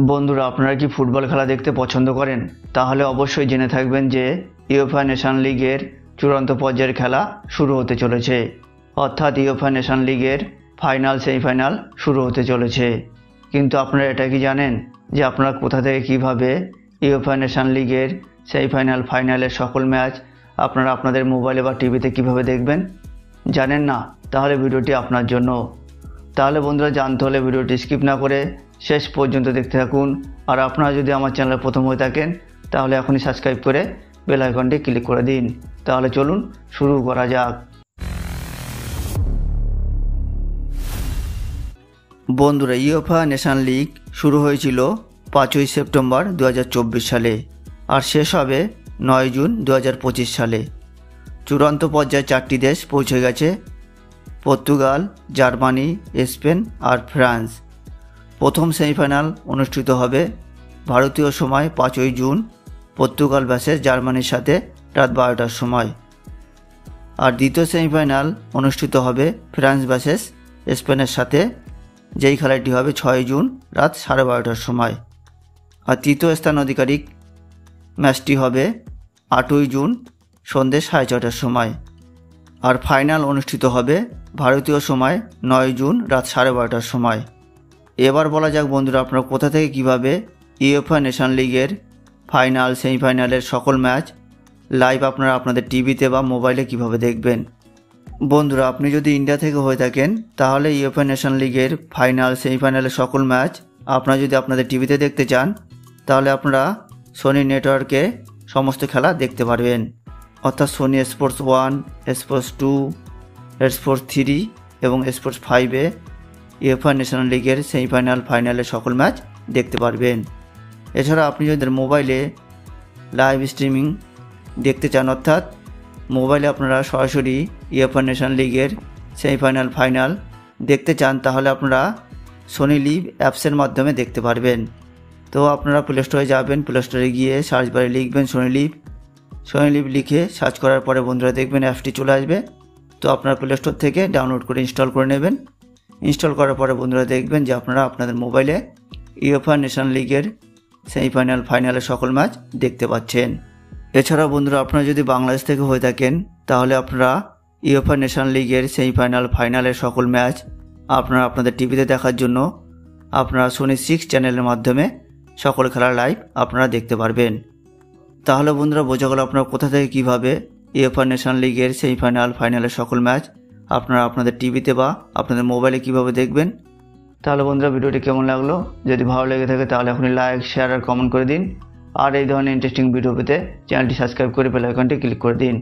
বন্ধুরা, আপনারা কি ফুটবল খেলা দেখতে পছন্দ করেন? তাহলে অবশ্যই জেনে থাকবেন যে ইউএফএ নেশন লিগের চূড়ান্ত পর্যায়ের খেলা শুরু হতে চলেছে। অর্থাৎ ইউএফএ নেশন লিগের ফাইনাল সেমিফাইনাল শুরু হতে চলেছে। কিন্তু আপনারা এটা কি জানেন যে আপনারা কোথা থেকে কিভাবে ইউএফএ নেশন লিগের সেমিফাইনাল ফাইনালের সকল ম্যাচ আপনারা আপনাদের মোবাইলে বা টিভিতে কিভাবে দেখবেন? জানেন না? তাহলে ভিডিওটি আপনার জন্য। তাহলে বন্ধুরা, জানতে হলে ভিডিওটি স্কিপ না করে শেষ পর্যন্ত দেখতে থাকুন। আর আপনারা যদি আমার চ্যানেলে প্রথম হয়ে থাকেন তাহলে এখনই সাবস্ক্রাইব করে বেল আইকনটি ক্লিক করে দিন। তাহলে চলুন শুরু করা যাক। বন্ধুরা, ইউএফএ নেশন লিগ শুরু হয়েছিল 5ই সেপ্টেম্বর 2024 সালে আর শেষ হবে 9 জুন 2025 সালে। চূড়ান্ত পর্যায়ে 4টি দেশ পৌঁছে গেছে: পর্তুগাল, জার্মানি, স্পেন আর ফ্রান্স। প্রথম সেমিফাইনাল অনুষ্ঠিত হবে ভারতীয় সময় 5ই জুন পর্তুগাল ভার্সেস জার্মানির সাথে রাত 12টার সময়। আর দ্বিতীয় সেমিফাইনাল অনুষ্ঠিত হবে ফ্রান্স ভার্সেস স্পেনের সাথে, যেই খেলাটি হবে 6 জুন রাত 12:30টার সময়। আর তৃতীয় স্থান অধিকারিক ম্যাচটি হবে 8ই জুন সন্ধ্যে 6:30টার সময়। আর ফাইনাল অনুষ্ঠিত হবে ভারতীয় সময় 9 জুন রাত 12:30টার সময়। এবার বলা যাক বন্ধুরা, আপনারা কোথা থেকে কিভাবে ইউএফএ নেশন লিগের ফাইনাল সেমিফাইনালের সকল ম্যাচ লাইভ আপনারা আপনাদের টিভিতে বা মোবাইলে কিভাবে দেখবেন। বন্ধুরা, আপনি যদি ইন্ডিয়া থেকে হয়ে থাকেন তাহলে ইউএফএ নেশন লিগের ফাইনাল সেমিফাইনালের সকল ম্যাচ আপনারা যদি আপনাদের টিভিতে দেখতে চান তাহলে আপনারা সোনি নেটওয়ার্কে সমস্ত খেলা দেখতে পারবেন। অর্থাৎ সোনি স্পোর্টস 1, স্পোর্টস 2, স্পোর্টস 3 এবং স্পোর্টস 5-এ ইউএফএ নেশনাল লিগের সেমিফাইনাল ফাইনালের সকল ম্যাচ দেখতে পারবেন। এছাড়া আপনি যদি মোবাইলে লাইভ স্ট্রিমিং দেখতে চান, অর্থাৎ মোবাইলে আপনারা সরাসরি ইউএফএ নেশনাল লিগের সেমিফাইনাল ফাইনাল দেখতে চান, তাহলে আপনারা সোনি লিভ অ্যাপসের মাধ্যমে দেখতে পারবেন। তো আপনারা প্লে স্টোরে যাবেন, প্লে স্টোরে গিয়ে সার্চ বারে লিখবেন সোনি লিভ লিখে সার্চ করার পরে বন্ধুরা দেখবেন অ্যাপসটি চলে আসবে। তো আপনারা প্লে স্টোর থেকে ডাউনলোড করে ইনস্টল করে নেবেন। ইনস্টল করার পরে বন্ধুরা দেখবেন যে আপনারা আপনাদের মোবাইলে ইউএফএ নেশন লিগের সেমিফাইনাল ফাইনালের সকল ম্যাচ দেখতে পাচ্ছেন। এছাড়াও বন্ধুরা, আপনারা যদি বাংলাদেশ থেকে হয়ে থাকেন তাহলে আপনারা ইউএফএ নেশন লিগের সেমিফাইনাল ফাইনালের সকল ম্যাচ আপনারা আপনাদের টিভিতে দেখার জন্য আপনারা সোনি 6 চ্যানেলের মাধ্যমে সকল খেলার লাইভ আপনারা দেখতে পারবেন। তাহলে বন্ধুরা, বোঝা গেল আপনারা কোথা থেকে কিভাবে ইউএফএ নেশন লিগের সেমিফাইনাল ফাইনালের সকল ম্যাচ আপনারা আপনাদের টিভিতে বা আপনাদের মোবাইলে কিভাবে দেখবেন। তাহলে বন্ধুরা, ভিডিওটি কেমন লাগলো? যদি ভালো লেগে থাকে তাহলে এখনই লাইক, শেয়ার আর কমেন্ট করে দিন। আর এই ধরনের ইন্টারেস্টিং ভিডিও পেতে চ্যানেলটি সাবস্ক্রাইব করে বেল আইকনটি ক্লিক করে দিন।